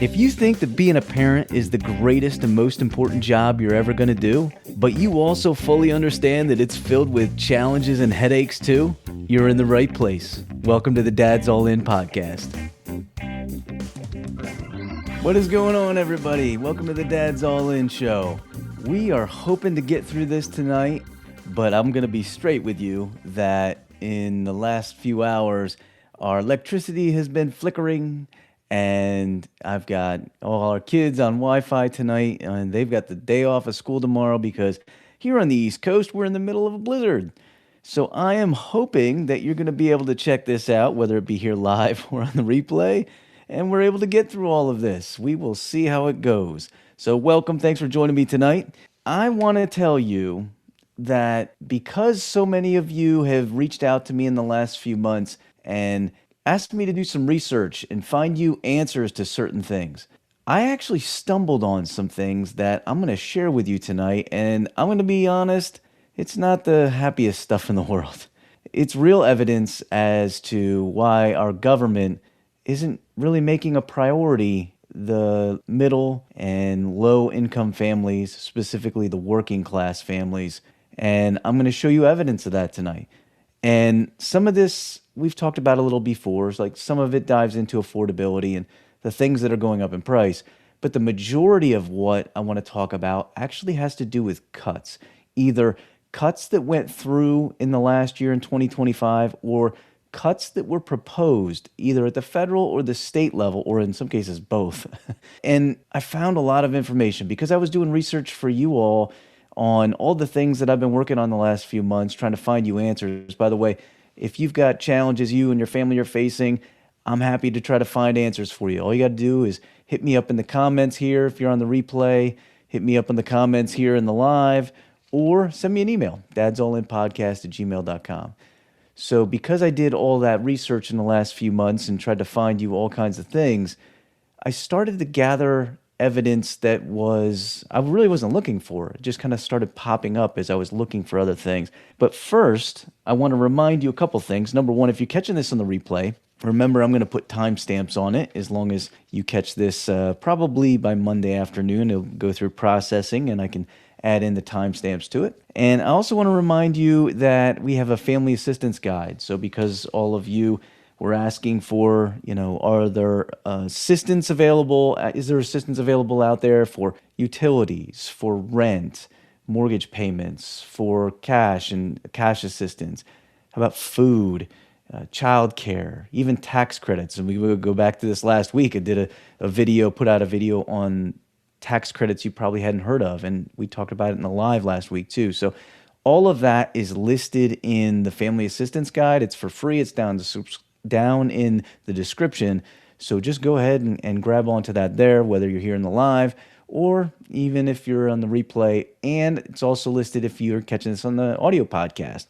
If you think that being a parent is the greatest and most important job you're ever going to do, but you also fully understand that it's filled with challenges and headaches too, you're in the right place. Welcome to the Dad's All In podcast. What is going on, everybody? Welcome to the Dad's All In show. We are hoping to get through this tonight, but I'm going to be straight with you that in the last few hours, our electricity has been flickering. And I've got all our kids on Wi-Fi tonight, and they've got the day off of school tomorrow because here on the East Coast, we're in the middle of a blizzard. So I am hoping that you're going to be able to check this out, whether it be here live or on the replay, and we're able to get through all of this. We will see how it goes. So welcome. Thanks for joining me tonight. I want to tell you that because so many of you have reached out to me in the last few months and asked me to do some research and find you answers to certain things, I actually stumbled on some things that I'm going to share with you tonight, and I'm going to be honest, it's not the happiest stuff in the world. It's real evidence as to why our government isn't really making a priority the middle and low income families, specifically the working class families, and I'm going to show you evidence of that tonight. And some of this we've talked about a little before. Like some of it dives into affordability and the things that are going up in price. But the majority of what I want to talk about actually has to do with cuts. Either cuts that went through in the last year in 2025 or cuts that were proposed either at the federal or the state level, or in some cases both. And I found a lot of information because I was doing research for you all on all the things that I've been working on the last few months, trying to find you answers. By the way, if you've got challenges you and your family are facing, I'm happy to try to find answers for you. All you got to do is hit me up in the comments here if you're on the replay, hit me up in the comments here in the live, or send me an email, dadsallinpodcast@gmail.com. So because I did all that research in the last few months and tried to find you all kinds of things, I started to gather evidence that I really wasn't looking for. It just kind of started popping up as I was looking for other things. But first, I want to remind you a couple things. Number one, if you're catching this on the replay, remember I'm going to put timestamps on it as long as you catch this probably by Monday afternoon. It'll go through processing and I can add in the timestamps to it. And I also want to remind you that we have a family assistance guide. So because all of you we're asking for, are there assistance available? Is there assistance available out there for utilities, for rent, mortgage payments, for cash and cash assistance? How about food, childcare, even tax credits? And we will go back to this last week. I did put out a video on tax credits you probably hadn't heard of. And we talked about it in the live last week too. So all of that is listed in the family assistance guide. It's for free. It's down in the description. So just go ahead and grab onto that there, whether you're here in the live or even if you're on the replay. And it's also listed if you're catching this on the audio podcast.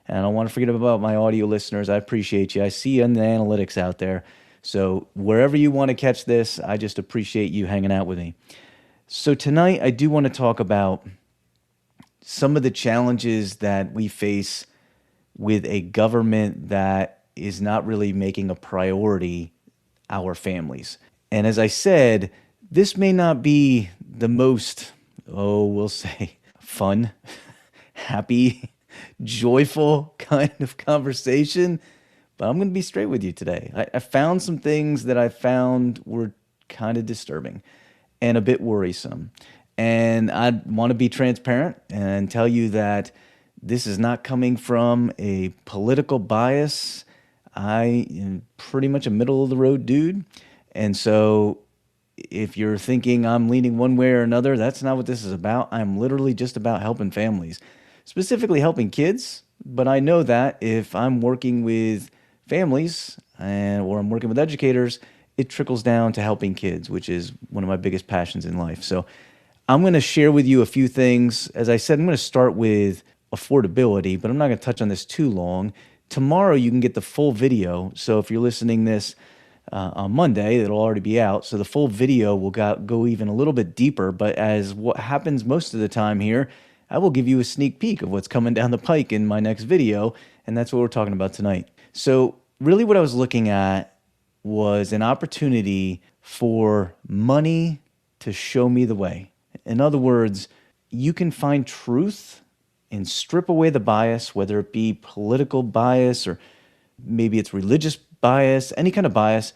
And I don't want to forget about my audio listeners. I appreciate you. I see you in the analytics out there. So wherever you want to catch this, I just appreciate you hanging out with me. So tonight, I do want to talk about some of the challenges that we face with a government that is not really making a priority our families. And as I said, this may not be the most, we'll say, fun, happy, joyful kind of conversation, but I'm going to be straight with you today. I found some things that I found were kind of disturbing and a bit worrisome. And I want to be transparent and tell you that this is not coming from a political bias. I am pretty much a middle-of-the-road dude, and so if you're thinking I'm leaning one way or another, that's not what this is about. I'm literally just about helping families, specifically helping kids, but I know that if I'm working with families or I'm working with educators, it trickles down to helping kids, which is one of my biggest passions in life. So I'm going to share with you a few things. As I said, I'm going to start with affordability, but I'm not going to touch on this too long. Tomorrow you can get the full video. So if you're listening this on Monday, it'll already be out. So the full video will go even a little bit deeper. But as what happens most of the time here, I will give you a sneak peek of what's coming down the pike in my next video. And that's what we're talking about tonight. So really what I was looking at was an opportunity for money to show me the way. In other words, you can find truth and strip away the bias, whether it be political bias or maybe it's religious bias, any kind of bias.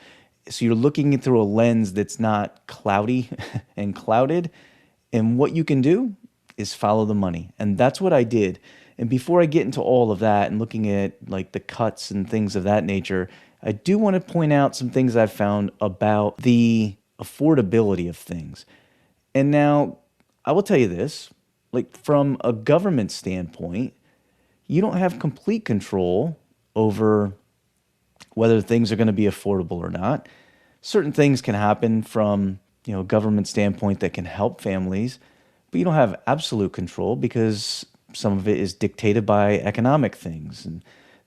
So you're looking through a lens that's not cloudy and clouded. And what you can do is follow the money. And that's what I did. And before I get into all of that and looking at like the cuts and things of that nature, I do want to point out some things I've found about the affordability of things. And now I will tell you this, like from a government standpoint, you don't have complete control over whether things are going to be affordable or not. Certain things can happen from, a government standpoint that can help families, but you don't have absolute control because some of it is dictated by economic things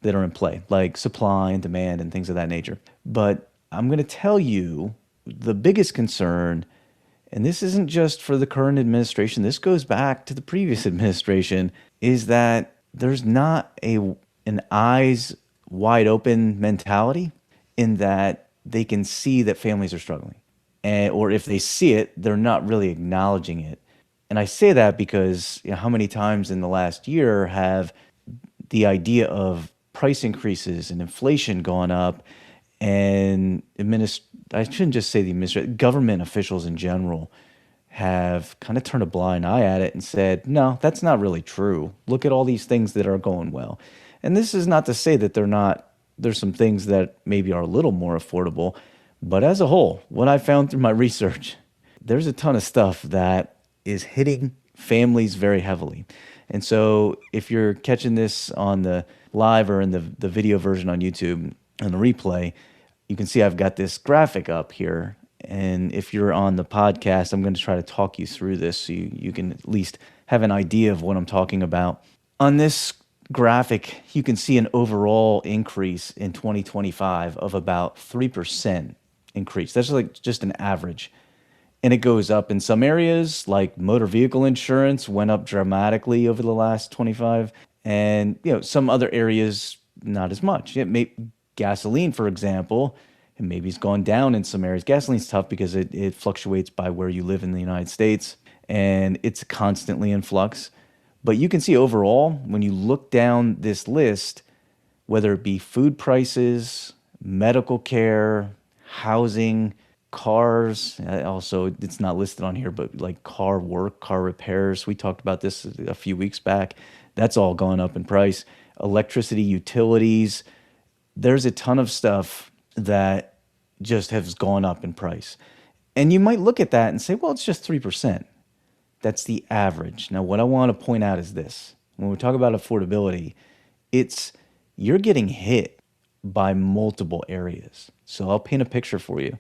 that are in play, like supply and demand and things of that nature. But I'm going to tell you the biggest concern, and this isn't just for the current administration, this goes back to the previous administration, is that there's not an eyes wide open mentality in that they can see that families are struggling. Or if they see it, they're not really acknowledging it. And I say that because how many times in the last year have the idea of price increases and inflation gone up, and I shouldn't just say the administration, government officials in general have kind of turned a blind eye at it and said, no, that's not really true. Look at all these things that are going well. And this is not to say that there's some things that maybe are a little more affordable, but as a whole, what I found through my research, there's a ton of stuff that is hitting families very heavily. And so if you're catching this on the live or in the video version on YouTube and the replay, you can see I've got this graphic up here. And if you're on the podcast, I'm going to try to talk you through this so you can at least have an idea of what I'm talking about. On this graphic, you can see an overall increase in 2025 of about 3% increase. That's like just an average. And it goes up in some areas, like motor vehicle insurance went up dramatically over the last 25. And some other areas, not as much. Gasoline, for example, and maybe it's gone down in some areas. Gasoline's tough because it fluctuates by where you live in the United States, and it's constantly in flux. But you can see overall, when you look down this list, whether it be food prices, medical care, housing, cars, also it's not listed on here, but like car work, car repairs, we talked about this a few weeks back, that's all gone up in price. Electricity, utilities, there's a ton of stuff that just has gone up in price. And you might look at that and say, well, it's just 3%. That's the average. Now, what I want to point out is this. When we talk about affordability, you're getting hit by multiple areas. So I'll paint a picture for you.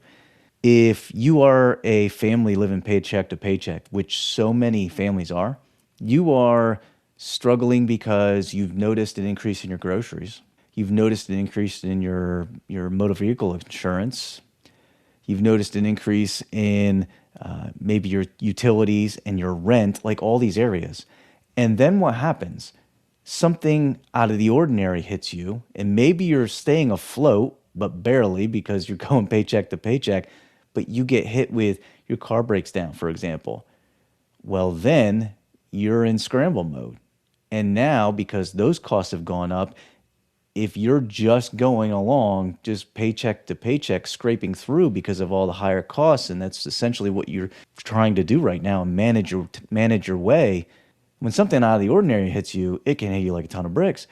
If you are a family living paycheck to paycheck, which so many families are, you are struggling because you've noticed an increase in your groceries. You've noticed an increase in your motor vehicle insurance. You've noticed an increase in maybe your utilities and your rent, like all these areas. And then what happens? Something out of the ordinary hits you, and maybe you're staying afloat, but barely because you're going paycheck to paycheck, but you get hit with your car breaks down, for example. Well, then you're in scramble mode. And now, because those costs have gone up, if you're just going along, just paycheck to paycheck, scraping through because of all the higher costs, and that's essentially what you're trying to do right now, and manage your way, when something out of the ordinary hits you, it can hit you like a ton of bricks.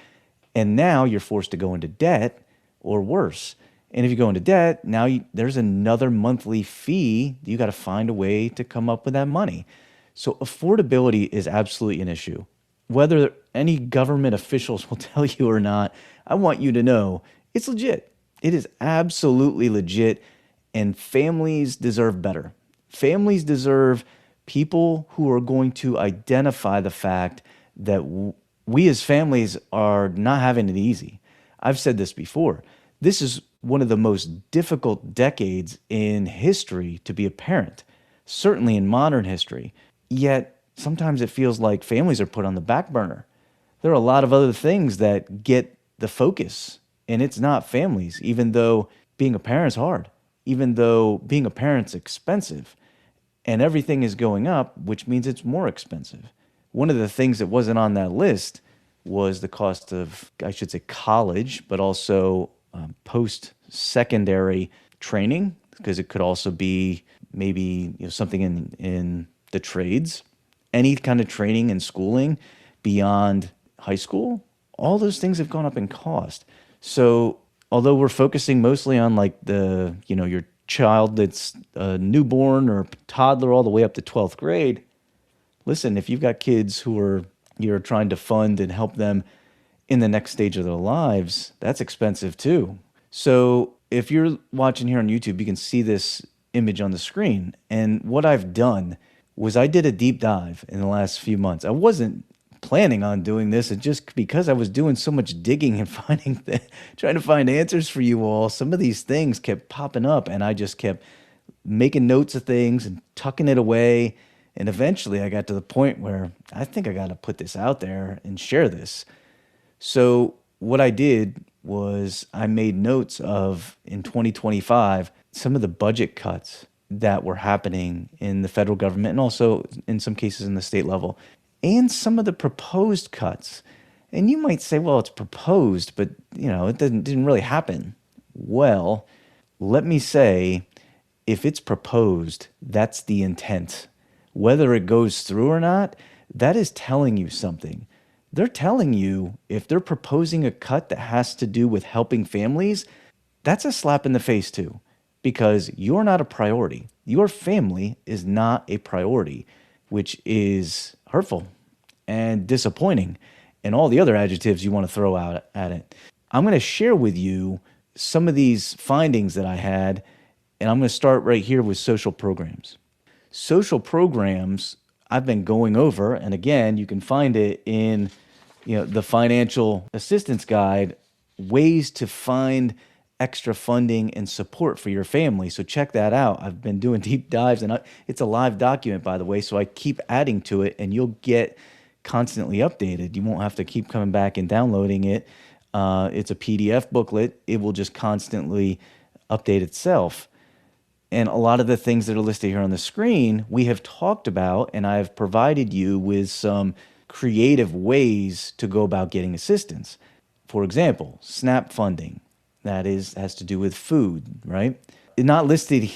And now you're forced to go into debt or worse. And if you go into debt, now there's another monthly fee. You got to find a way to come up with that money. So affordability is absolutely an issue. Whether any government officials will tell you or not, I want you to know it's legit. It is absolutely legit, and families deserve better. Families deserve people who are going to identify the fact that we as families are not having it easy. I've said this before. This is one of the most difficult decades in history to be a parent, certainly in modern history. Yet sometimes it feels like families are put on the back burner. There are a lot of other things that get the focus, and it's not families, even though being a parent is hard. even though being a parent's expensive and everything is going up, which means it's more expensive. One of the things that wasn't on that list was the cost of, I should say, college, but also post-secondary training, because it could also be maybe something in the trades, any kind of training and schooling beyond high school. All those things have gone up in cost. So although we're focusing mostly on like your child that's a newborn or toddler all the way up to 12th grade, listen, if you've got kids you're trying to fund and help them in the next stage of their lives, that's expensive too. So if you're watching here on YouTube, you can see this image on the screen. And what I've done was I did a deep dive in the last few months. I wasn't planning on doing this, and just because I was doing so much digging and trying to find answers for you all, some of these things kept popping up, and I just kept making notes of things and tucking it away. And eventually I got to the point where I think I got to put this out there and share this. So what I did was I made notes of, in 2025, some of the budget cuts that were happening in the federal government and also in some cases in the state level, and some of the proposed cuts. And you might say, well, it's proposed, but it didn't really happen. Well, let me say, if it's proposed, that's the intent. Whether it goes through or not, that is telling you something. They're telling you, if they're proposing a cut that has to do with helping families, that's a slap in the face too, because you're not a priority. Your family is not a priority, which is hurtful and disappointing and all the other adjectives you want to throw out at it. I'm going to share with you some of these findings that I had, and I'm going to start right here with social programs. Social programs I've been going over, and again, you can find it in the financial assistance guide, ways to find extra funding and support for your family. So check that out. I've been doing deep dives, and it's a live document, by the way, so I keep adding to it, and you'll get constantly updated. You won't have to keep coming back and downloading it. It's a PDF booklet. It will just constantly update itself. And a lot of the things that are listed here on the screen, we have talked about, and I've provided you with some creative ways to go about getting assistance. For example, SNAP funding. That has to do with food, right? Not listed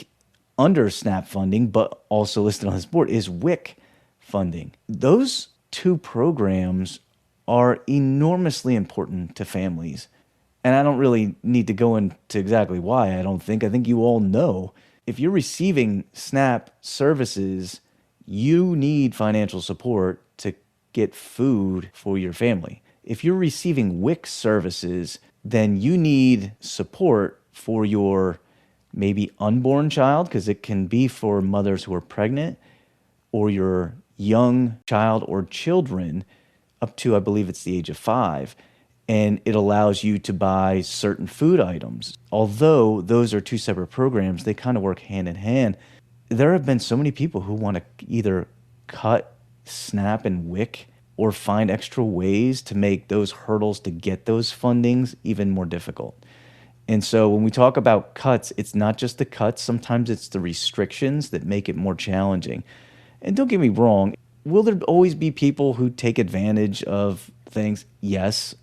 under SNAP funding, but also listed on this board is WIC funding. Those two programs are enormously important to families. And I don't really need to go into exactly why, I don't think. I think you all know. If you're receiving SNAP services, you need financial support to get food for your family. If you're receiving WIC services, then you need support for your maybe unborn child, because it can be for mothers who are pregnant, or your young child or children up to, I believe it's the age of 5. And it allows you to buy certain food items. Although those are two separate programs, they kind of work hand in hand. There have been so many people who want to either cut SNAP and WIC or find extra ways to make those hurdles to get those fundings even more difficult. And so when we talk about cuts, it's not just the cuts. Sometimes it's the restrictions that make it more challenging. And don't get me wrong, will there always be people who take advantage of things? Yes,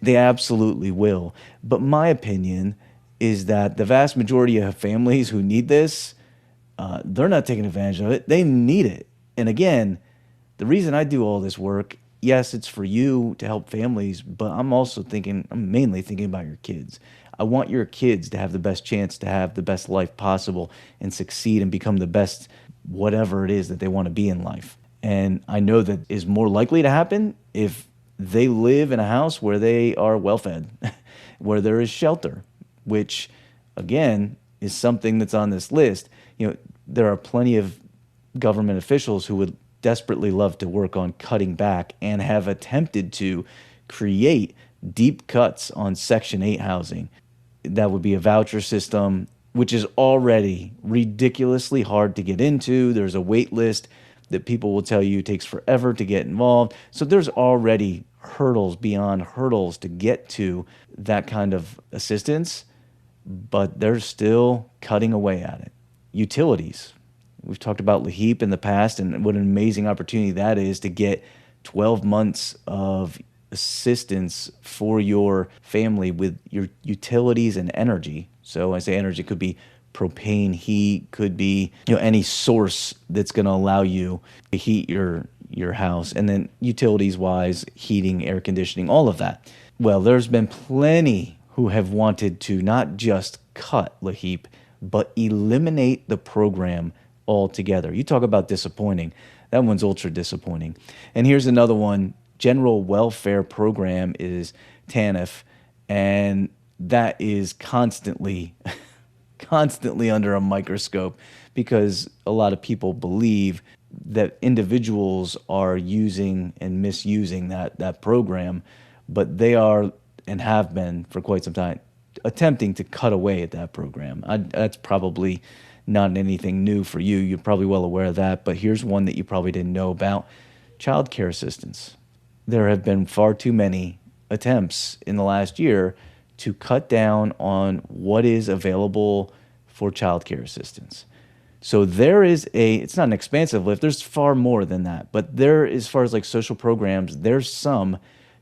they absolutely will. But my opinion is that the vast majority of families who need this, they're not taking advantage of it. They need it. And again, the reason I do all this work, yes, it's for you to help families, but I'm mainly thinking about your kids. I want your kids to have the best chance to have the best life possible and succeed and become the best whatever it is that they want to be in life. And I know that is more likely to happen if they live in a house where they are well-fed, where there is shelter, which, again, is something that's on this list. There are plenty of government officials who would desperately love to work on cutting back and have attempted to create deep cuts on Section 8 housing. That would be a voucher system, which is already ridiculously hard to get into. There's a wait list that people will tell you takes forever to get involved. So there's already hurdles beyond hurdles to get to that kind of assistance. but they're still cutting away at it. Utilities. We've talked about LAHEAP in the past and what an amazing opportunity that is to get 12 months of assistance for your family with your utilities and energy. So when I say energy, it could be propane, heat, could be any source that's going to allow you to heat your house, and then utilities wise, heating, air conditioning, all of that. Well, there's been plenty who have wanted to not just cut LAHEAP, but eliminate the program altogether. You talk about disappointing. That one's ultra disappointing. And here's another one. General Welfare Program is TANF, and that is constantly under a microscope because a lot of people believe that individuals are using and misusing that program, but they are and have been for quite some time attempting to cut away at that program. That's probably not anything new for you. You're probably well aware of that, but here's one that you probably didn't know about. Child care assistance. There have been far too many attempts in the last year to cut down on what is available for child care assistance. So there is it's not an expansive list, there's far more than that, but there, as far as like social programs, there's some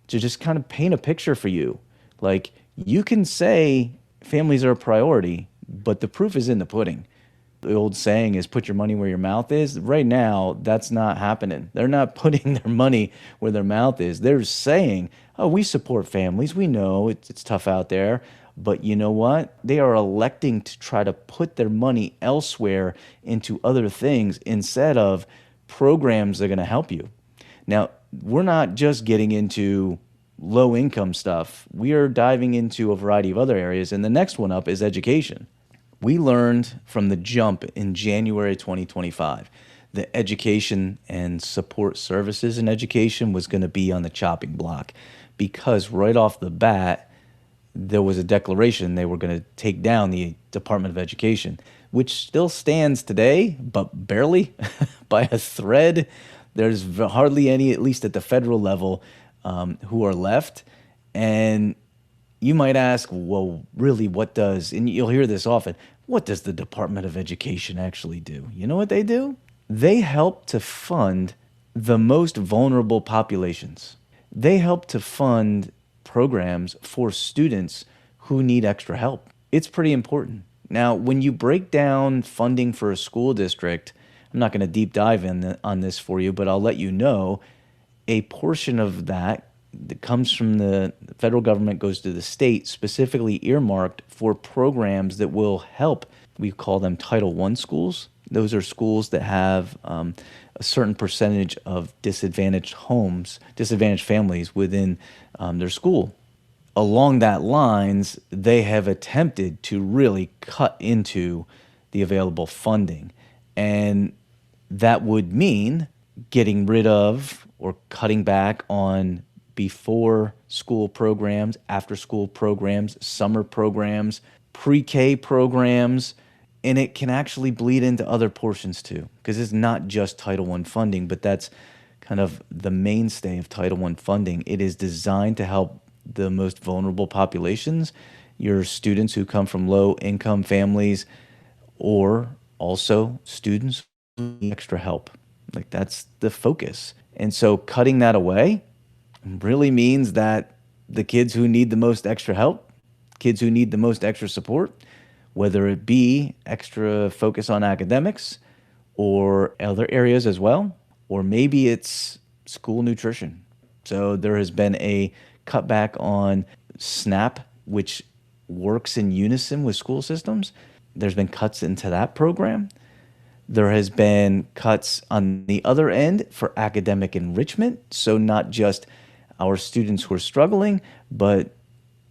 to just kind of paint a picture for you. Like, you can say families are a priority, but the proof is in the pudding. The old saying is put your money where your mouth is. Right now, that's not happening. They're not putting their money where their mouth is. They're saying, oh, we support families. We know it's tough out there. But you know what? They are electing to try to put their money elsewhere into other things instead of programs that are going to help you. Now, we're not just getting into low income stuff. We are diving into a variety of other areas. And the next one up is education. We learned from the jump in January 2025 that education and support services in education was going to be on the chopping block because right off the bat, there was a declaration they were going to take down the Department of Education, which still stands today, but barely by a thread. There's hardly any, at least at the federal level, who are left. And you might ask, well, really, what does, and you'll hear this often, what does the Department of Education actually do? You know what they do? They help to fund the most vulnerable populations. They help to fund programs for students who need extra help. It's pretty important. Now, when you break down funding for a school district, I'm not going to deep dive on this for you, but I'll let you know a portion of that comes from the federal government, goes to the state, specifically earmarked for programs that will help. We call them Title I schools. Those are schools that have a certain percentage of disadvantaged families within their school. Along that lines, they have attempted to really cut into the available funding. And that would mean getting rid of or cutting back on before school programs, after school programs, summer programs, pre-K programs, and it can actually bleed into other portions too, because it's not just Title I funding, but that's kind of the mainstay of Title I funding. It is designed to help the most vulnerable populations, your students who come from low-income families, or also students who need extra help. Like, that's the focus. And so cutting that away really means that the kids who need the most extra help, kids who need the most extra support, whether it be extra focus on academics or other areas as well, or maybe it's school nutrition. So there has been a cutback on SNAP, which works in unison with school systems. There's been cuts into that program. There has been cuts on the other end for academic enrichment. So not just our students who are struggling, but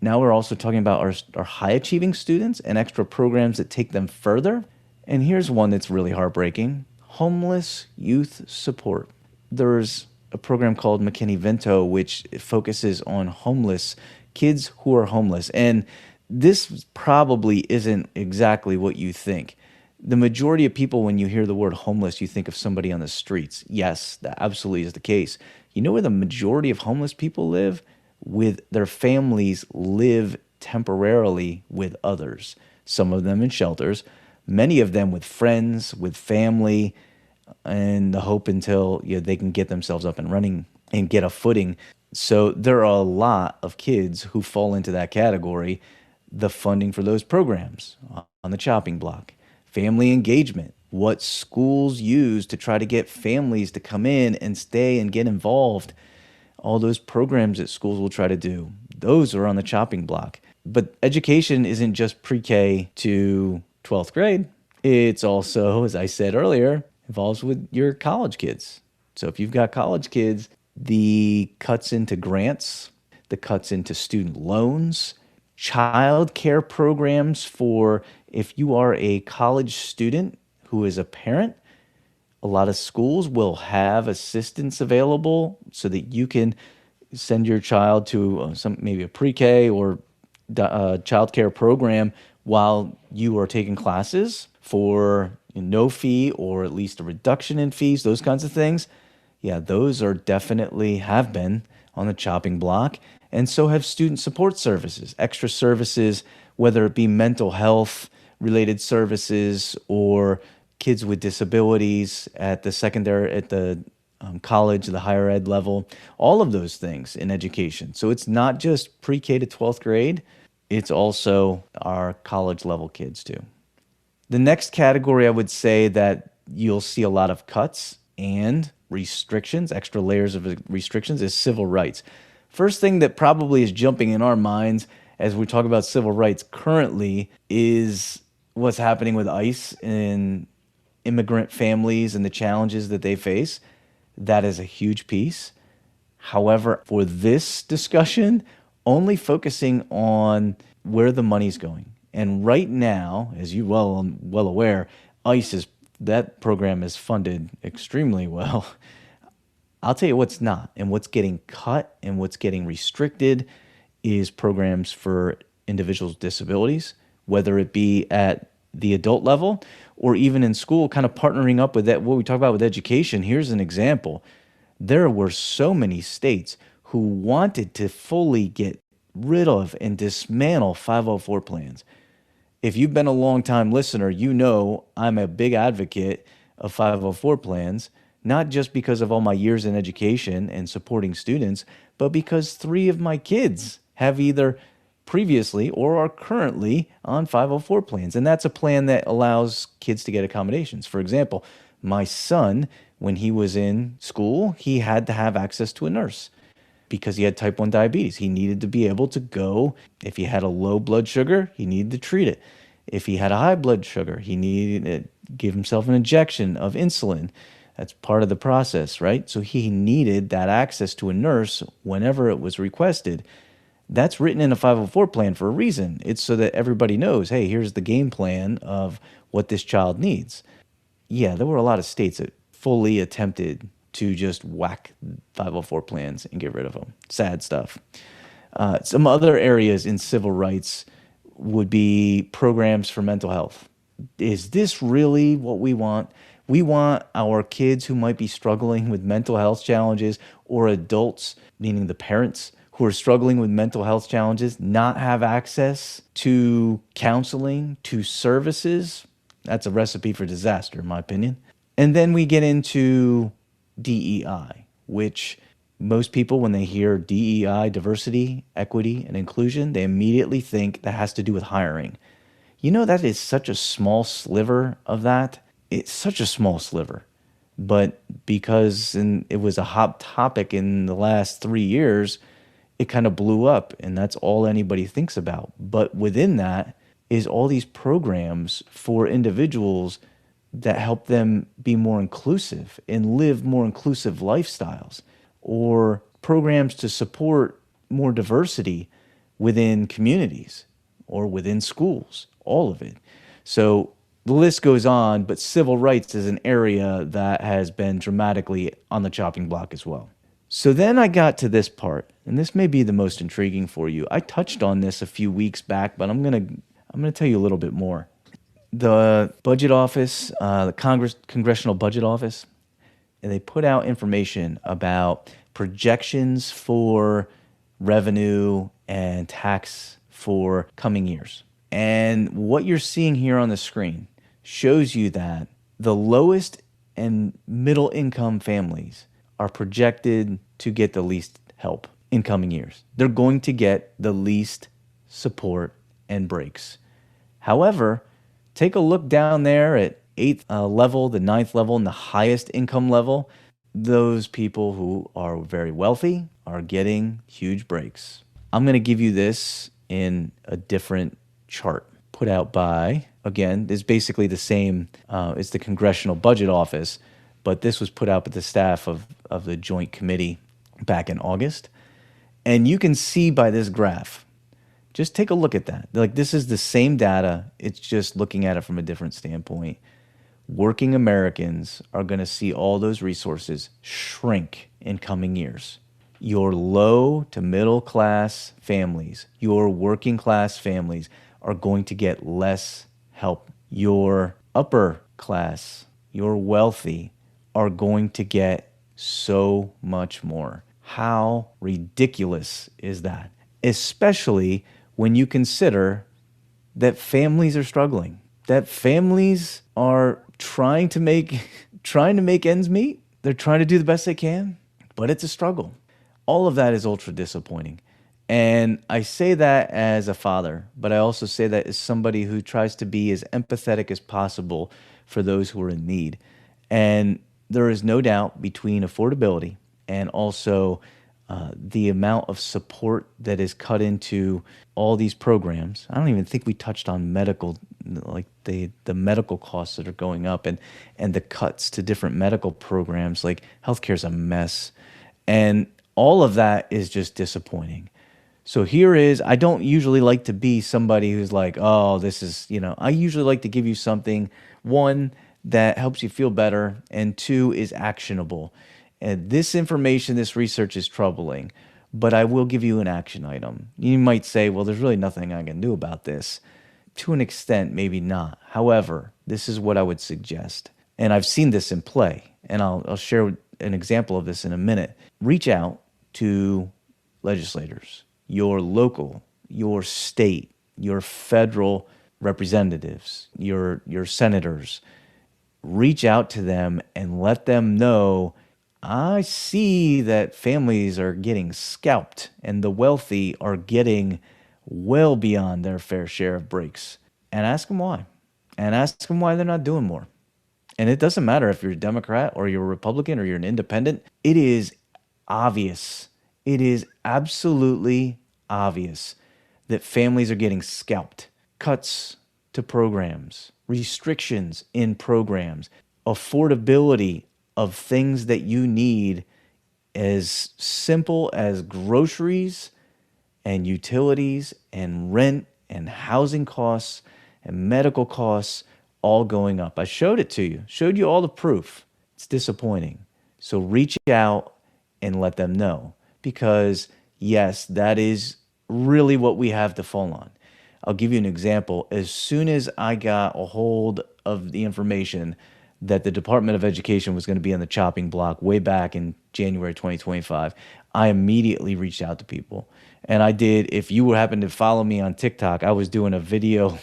now we're also talking about our high-achieving students and extra programs that take them further. And here's one that's really heartbreaking: homeless youth support. There's a program called McKinney-Vento, which focuses on homeless kids who are homeless. And this probably isn't exactly what you think. The majority of people, when you hear the word homeless, you think of somebody on the streets. Yes, that absolutely is the case. You know where the majority of homeless people live? With their families live temporarily with others, some of them in shelters, many of them with friends, with family, and the hope until they can get themselves up and running and get a footing. So there are a lot of kids who fall into that category. The funding for those programs on the chopping block, family engagement, what schools use to try to get families to come in and stay and get involved, all those programs that schools will try to do, those are on the chopping block. But education isn't just pre-K to 12th grade. It's also, as I said earlier, involves with your college kids. So if you've got college kids, the cuts into grants, the cuts into student loans, child care programs for if you are a college student who is a parent, a lot of schools will have assistance available so that you can send your child to maybe a pre-K or child care program while you are taking classes for no fee or at least a reduction in fees, those kinds of things. Yeah, those are definitely have been on the chopping block. And so have student support services, extra services, whether it be mental health related services or kids with disabilities at the secondary, at the college, the higher ed level, all of those things in education. So it's not just pre-K to 12th grade, it's also our college level kids too. The next category I would say that you'll see a lot of cuts and restrictions, extra layers of restrictions, is civil rights. First thing that probably is jumping in our minds as we talk about civil rights currently is what's happening with ICE and immigrant families and the challenges that they face. That is a huge piece. However, for this discussion, only focusing on where the money's going. And right now, as you well aware, ICE is that program is funded extremely well. I'll tell you what's not, and what's getting cut and what's getting restricted is programs for individuals with disabilities, whether it be at the adult level or even in school, kind of partnering up with that. What we talk about with education, here's an example. There were so many states who wanted to fully get rid of and dismantle 504 plans. If you've been a long-time listener, you know I'm a big advocate of 504 plans, not just because of all my years in education and supporting students, but because 3 of my kids have either previously or are currently on 504 plans. And that's a plan that allows kids to get accommodations. For example, my son, when he was in school, he had to have access to a nurse because he had type 1 diabetes. He needed to be able to go. If he had a low blood sugar, he needed to treat it. If he had a high blood sugar, he needed to give himself an injection of insulin. That's part of the process, right? So he needed that access to a nurse whenever it was requested. That's written in a 504 plan for a reason. It's so that everybody knows, hey, here's the game plan of what this child needs. Yeah, there were a lot of states that fully attempted to just whack 504 plans and get rid of them. Sad stuff. Some other areas in civil rights would be programs for mental health. Is this really what we want? We want our kids who might be struggling with mental health challenges or adults, meaning the parents who are struggling with mental health challenges, not have access to counseling, to services. That's a recipe for disaster, in my opinion. And then we get into DEI, which most people, when they hear DEI, diversity, equity, and inclusion, they immediately think that has to do with hiring. You know, that is such a small sliver of that. It's such a small sliver. But because it was a hot topic in the last 3 years, it kind of blew up, and that's all anybody thinks about. But within that is all these programs for individuals that help them be more inclusive and live more inclusive lifestyles, or programs to support more diversity within communities or within schools, all of it. So the list goes on, but civil rights is an area that has been dramatically on the chopping block as well. So then I got to this part, and this may be the most intriguing for you. I touched on this a few weeks back, but I'm gonna tell you a little bit more. The budget office, the Congressional Budget Office, and they put out information about projections for revenue and tax for coming years. And what you're seeing here on the screen shows you that the lowest and middle income families are projected to get the least help in coming years. They're going to get the least support and breaks. However, take a look down there at 8th level, the 9th level, and the highest income level. Those people who are very wealthy are getting huge breaks. I'm going to give you this in a different chart put out by, again, it's basically the same, it's the Congressional Budget Office, but this was put out by the staff of the Joint Committee back in August. And you can see by this graph, just take a look at that. Like, this is the same data, it's just looking at it from a different standpoint. Working Americans are going to see all those resources shrink in coming years. Your low to middle class families, your working class families are going to get less help. Your upper class, your wealthy, are going to get so much more. How ridiculous is that? Especially when you consider that families are struggling, that families are trying to make ends meet. They're trying to do the best they can, but it's a struggle. All of that is ultra disappointing. And I say that as a father, but I also say that as somebody who tries to be as empathetic as possible for those who are in need. And there is no doubt between affordability and also the amount of support that is cut into all these programs. I don't even think we touched on medical, like the medical costs that are going up and the cuts to different medical programs. Like, healthcare is a mess. And all of that is just disappointing. So here is, I don't usually like to be somebody who's like, oh, this is, I usually like to give you something, one, that helps you feel better, and two, is actionable. And this information, this research is troubling, but I will give you an action item. You might say, well, there's really nothing I can do about this. To an extent, maybe not. However, this is what I would suggest. And I've seen this in play, and I'll share an example of this in a minute. Reach out to legislators, your local, your state, your federal representatives, your senators. Reach out to them and let them know, I see that families are getting scalped and the wealthy are getting well beyond their fair share of breaks. And ask them why. And ask them why they're not doing more. And it doesn't matter if you're a Democrat or you're a Republican or you're an independent. It is obvious. It is absolutely obvious that families are getting scalped. Cuts to programs, restrictions in programs, affordability of things that you need, as simple as groceries and utilities and rent and housing costs and medical costs all going up. I showed it to you, showed you all the proof. It's disappointing. So reach out and let them know, because yes, that is really what we have to fall on. I'll give you an example. As soon as I got a hold of the information that the Department of Education was going to be on the chopping block way back in January 2025, I immediately reached out to people. And I did, if you happen to follow me on TikTok, I was doing a video,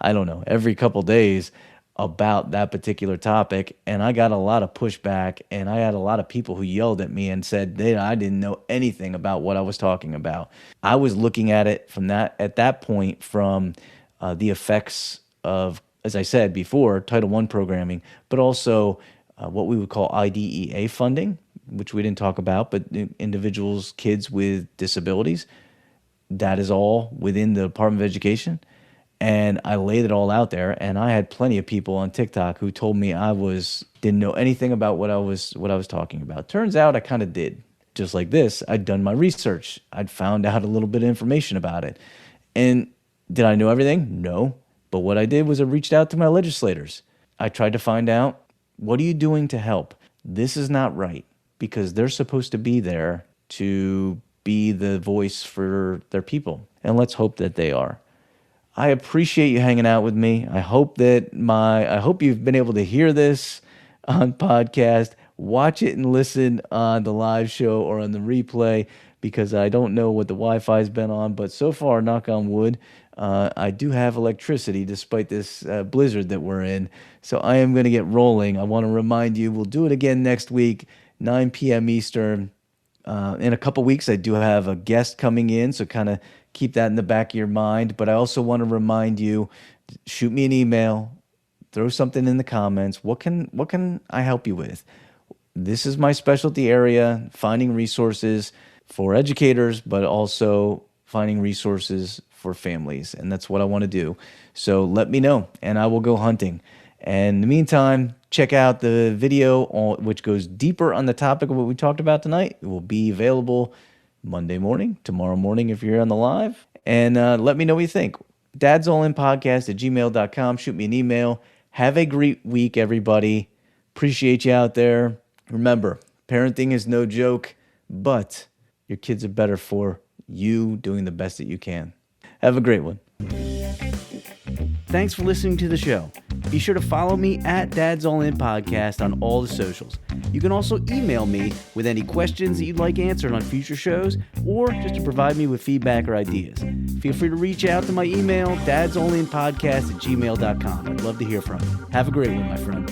I don't know, every couple days about that particular topic. And I got a lot of pushback, and I had a lot of people who yelled at me and said I didn't know anything about what I was talking about. I was looking at it at that point from the effects of, as I said before, Title I programming, but also what we would call IDEA funding, which we didn't talk about, but individuals, kids with disabilities, that is all within the Department of Education. And I laid it all out there, and I had plenty of people on TikTok who told me didn't know anything about what I was talking about. Turns out I kind of did. Just like this, I'd done my research. I'd found out a little bit of information about it. And did I know everything? No. But what I did was I reached out to my legislators. I tried to find out, what are you doing to help? This is not right, because they're supposed to be there to be the voice for their people. And let's hope that they are. I appreciate you hanging out with me. I hope you've been able to hear this on podcast, watch it and listen on the live show or on the replay. because I don't know what the Wi-Fi's been on, but so far, knock on wood, I do have electricity despite this blizzard that we're in. So I am going to get rolling. I want to remind you, we'll do it again next week, 9 p.m. Eastern. In a couple weeks, I do have a guest coming in, so kind of keep that in the back of your mind. But I also want to remind you, shoot me an email, throw something in the comments. What can I help you with? This is my specialty area, finding resources for educators, but also finding resources for families. And that's what I want to do. So let me know, and I will go hunting. And in the meantime, check out the video which goes deeper on the topic of what we talked about tonight. It will be available Monday morning, tomorrow morning if you're on the live. And let me know what you think. dadsallinpodcast@gmail.com. Shoot me an email. Have a great week, everybody. Appreciate you out there. Remember, parenting is no joke, but your kids are better for you doing the best that you can. Have a great one. Thanks for listening to the show. Be sure to follow me at Dad's All In Podcast on all the socials. You can also email me with any questions that you'd like answered on future shows, or just to provide me with feedback or ideas. Feel free to reach out to my email, dadsallinpodcast@gmail.com. I'd love to hear from you. Have a great one, my friend.